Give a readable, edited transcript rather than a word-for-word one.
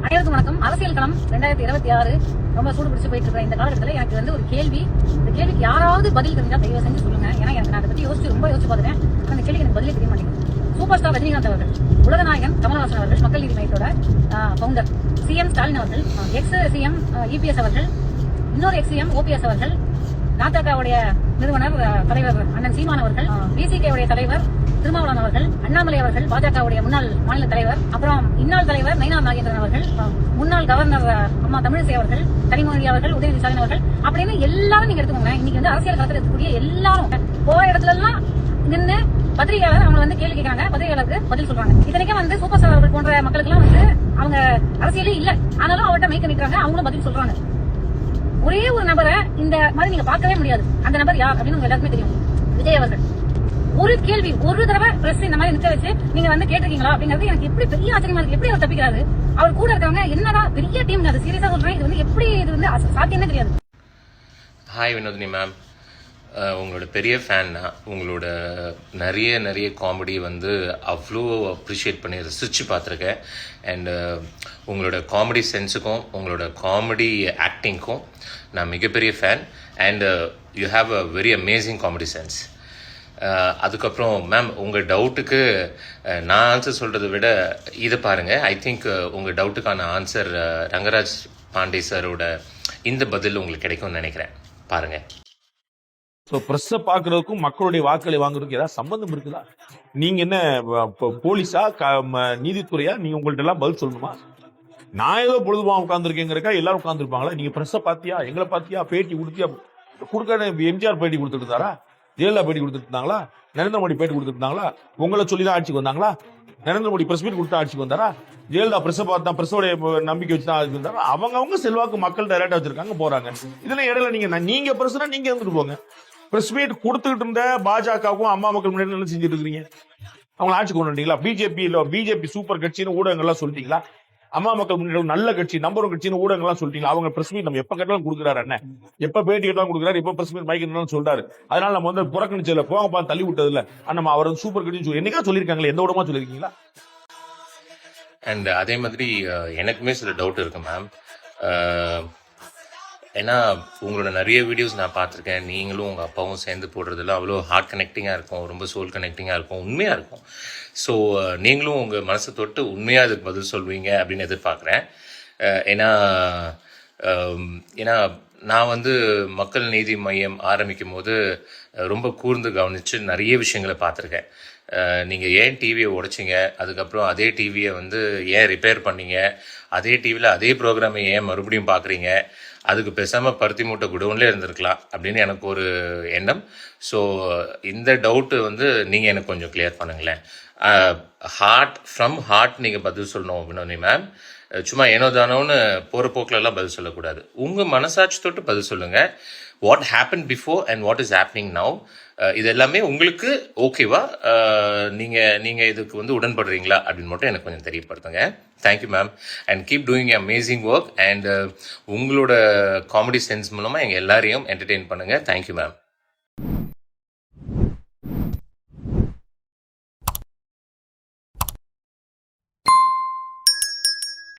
அனைவருக்கும் வணக்கம். அரசியல் களம் 2026 ரொம்ப சூடு பிடிச்சு போயிட்டு இருக்கிற இந்த காலகட்டத்தில் எனக்கு வந்து ஒரு கேள்வி. இந்த கேள்விக்கு யாராவது பதில் தெரிஞ்சா தயவு செஞ்சு சொல்லுங்க. ஏன்னா எனக்கு நான் அதை பத்தி ரொம்ப யோசிச்சு பார்த்துட்டேன். அந்த கேள்விக்கு எனக்கு பதிலே தெரிய மாட்டேங்குது. சூப்பர் ஸ்டார் ரஜினிகாந்த் அவர்கள், உலகநாயகன் கமலஹாசன் அவர்கள், மக்கள் நீதி மையத்தோட ஃபவுண்டர் சிஎம் ஸ்டாலின் அவர்கள், எக்ஸ் சிஎம் இபிஎஸ் அவர்கள், இன்னொரு எக்ஸ் சிஎம் ஓபிஎஸ் அவர்கள், நாடகவுடைய நிறுவனர் தலைவர் அண்ணன் சீமான் அவர்கள், பிசிகே உடைய தலைவர் திருமாவளவன் அவர்கள், அண்ணாமலை அவர்கள், பாஜகவுடைய முன்னாள் மாநில தலைவர், அப்புறம் இன்னாள் தலைவர் நயினார் நாகேந்திரன் அவர்கள், முன்னாள் கவர்னர் அம்மா தமிழிசை அவர்கள், கனிமொழி அவர்கள், உதயநிதி ஸ்டாலின் அவர்கள் அப்படின்னு எல்லாரும் நீங்க எடுத்துக்கோங்க. இன்னைக்கு வந்து அரசியல் களத்தில் இருக்கக்கூடிய எல்லாரும் போற இடத்துல எல்லாம் நின்று பத்திரிகையாளர் அவங்க வந்து கேள்வி கேட்கறாங்க, பத்திரிகையாளருக்கு பதில் சொல்றாங்க. இத்தனைக்கும் வந்து சூப்பர் ஸ்டார் அவர்கள் போன்ற மக்களுக்கு எல்லாம் வந்து அவங்க அரசியலே இல்ல, ஆனாலும் அவர்கிட்ட மைக்க நிற்கிறாங்க, அவங்களும் பதில் சொல்றாங்க. ஒரே ஒரு நபரை இந்த மாதிரி நீங்க பார்க்கவே முடியாது. அந்த நபர் யார் அப்படின்னு உங்க எல்லாருக்குமே தெரியும், விஜய் அவர்கள். ஒரு கேள்வி ஒரு தடவை பிரஸ் இந்த மாதிரி நிக்க வச்சு நீங்க வந்து கேட்டிருக்கீங்களா அப்படிங்கிறது எனக்கு எப்படி பெரிய ஆச்சரியமா இருக்கு. எப்படி அவர் தப்பிக்கிறாரு? அவர் கூட இருக்கவங்க என்னதான் பெரிய டீம், அது சீரியஸா சொல்றேன். இது வந்து எப்படி இது வந்து சாத்தியமே தெரியாது. ஹாய் வினோதினி மேம், உங்களோட பெரிய ஃபேன் தான். உங்களோட நிறைய காமெடி வந்து அவ்வளோ அப்ரிஷியேட் பண்ணி ரசித்து பார்த்துருக்கேன். அண்டு உங்களோட காமெடி சென்ஸுக்கும் உங்களோட காமெடி ஆக்டிங்க்கும் நான் மிகப்பெரிய fan. And you have a very amazing comedy sense. அதுக்கப்புறம் மேம், உங்கள் டவுட்டுக்கு நான் ஆன்சர் சொல்கிறத விட இதை பாருங்கள். ஐ திங்க் உங்கள் டவுட்டுக்கான ஆன்சர் ரங்கராஜ் பாண்டே சாரோட இந்த பதில் உங்களுக்கு கிடைக்கும்னு நினைக்கிறேன். பாருங்கள். ஸோ ப்ரெஸ்ஸை பார்க்கறதுக்கும் மக்களுடைய வாக்களை வாங்குறதுக்கும் ஏதாவது சம்பந்தம் இருக்குதா? நீங்க என்ன போலீஸா நீதித்துறையா? நீங்க உங்கள்ட்ட எல்லாம் பதில் சொல்லணுமா? நான் ஏதோ பொழுதுபோக உட்காந்துருக்கேங்கிறக்கா எல்லாரும் உட்காந்துருப்பாங்களா? நீங்க ப்ரெஸ்ஸை பார்த்தியா, எங்களை பார்த்தியா, பேட்டி கொடுத்தியா? கொடுக்க எம்ஜிஆர் பேட்டி கொடுத்துட்டு இருந்தாரா? ஜெயலலிதா பேட்டி கொடுத்துட்டு இருந்தாங்களா? நரேந்திர மோடி பேட்டி கொடுத்துட்டு இருந்தாங்களா? உங்களை சொல்லிதான் ஆட்சிக்கு வந்தாங்களா? நரேந்திர மோடி பிரஸ் மீட் கொடுத்தா ஆட்சிக்கு வந்தாரா? ஜெயலலிதா பிரஸ் பார்த்தா, பிரஸோடைய நம்பிக்கை வச்சுதான் ஆட்சிக்கு வந்தாரா? அவங்க செல்வாக்கு மக்கள் டைரக்டா வச்சிருக்காங்க, போறாங்க. இதெல்லாம் இடையில நீங்க பிரஸ்னா நீங்க இருந்துட்டு போங்க. பிரஸ் மீட் கொடுத்துக்கிட்டு இருந்த பாஜகவுக்கும் அம்மா மக்கள் முன்னாடி என்ன செஞ்சுட்டு இருக்கீங்க? அவங்க ஆட்சி கொண்டு வந்தீங்களா? பிஜேபி சூப்பர் கட்சின்னு ஊடகங்கள்லாம் சொல்லிட்டீங்களா? அம்மா மக்கள் முன்னாடி நல்ல கட்சி, நம்பர் 1 கட்சின்னு ஊடகங்கள்லாம் சொல்லிட்டீங்களா? அவங்க பிரஸ் மீட் நம்ம எப்ப கேட்டாலும் கொடுக்குறாரு, என்ன எப்ப பேட்டி கேட்டாலும் கொடுக்குறாரு, எப்ப பிரஸ் மீட் மைக்கு சொல்றாரு. அதனால நம்ம வந்து புறக்கணிச்சல போங்க பார்த்து தள்ளி விட்டது இல்ல. நம்ம அவர் சூப்பர் கட்சின்னு என்னைக்கா சொல்லியிருக்காங்களே? எந்த விடமா சொல்லியிருக்கீங்களா? அண்ட் அதே மாதிரி எனக்குமே சில டவுட் இருக்கு மேம். ஏன்னா உங்களோட நிறைய வீடியோஸ் நான் பார்த்துருக்கேன். நீங்களும் உங்கள் அப்பாவும் சேர்ந்து போடுறதுலாம் அவ்வளோ ஹார்ட் கனெக்டிங்காக இருக்கும், ரொம்ப சோல் கனெக்டிங்காக இருக்கும், உண்மையாக இருக்கும். ஸோ நீங்களும் உங்கள் மனசை தொட்டு உண்மையாக அதுக்கு பதில் சொல்வீங்க அப்படின்னு எதிர்பார்க்குறேன். ஏன்னா நான் வந்து மக்கள் நீதி மையம் ஆரம்பிக்கும் போது ரொம்ப கூர்ந்து கவனித்து நிறைய விஷயங்களை பார்த்துருக்கேன். நீங்கள் ஏன் டிவியை உடைச்சிங்க, அதுக்கப்புறம் அதே டிவியை வந்து ஏன் ரிப்பேர் பண்ணீங்க, அதே டிவியில் அதே ப்ரோக்ராமை ஏன் மறுபடியும் பார்க்குறீங்க, அதுக்கு பேசாமல் பருத்தி மூட்டை குடோன்லேயே இருந்திருக்கலாம் அப்படின்னு எனக்கு ஒரு எண்ணம். ஸோ இந்த டவுட்டு வந்து நீங்கள் எனக்கு கொஞ்சம் கிளியர் பண்ணுங்களேன். ஃப்ரம் ஹார்ட் நீங்கள் பதில் சொல்லணும் வினோதினி மேம். சும்மா ஏனோ தானோன்னு போகிற போக்கிலெல்லாம் பதில் சொல்லக்கூடாது. உங்கள் மனசாட்சி தொட்டு பதில் சொல்லுங்கள். What happen before and what is happening now, இது எல்லாமே உங்களுக்கு ஓகேவா? நீங்கள் இதுக்கு வந்து உடன்படுறீங்களா அப்படின்னு மட்டும் எனக்கு கொஞ்சம் தெரியப்படுத்துங்க. Thank you ma'am. And keep doing amazing work. And உங்களோட காமெடி சென்ஸ் மூலமாக எங்கள் எல்லாரையும் என்டர்டெயின் பண்ணுங்கள். Thank you ma'am.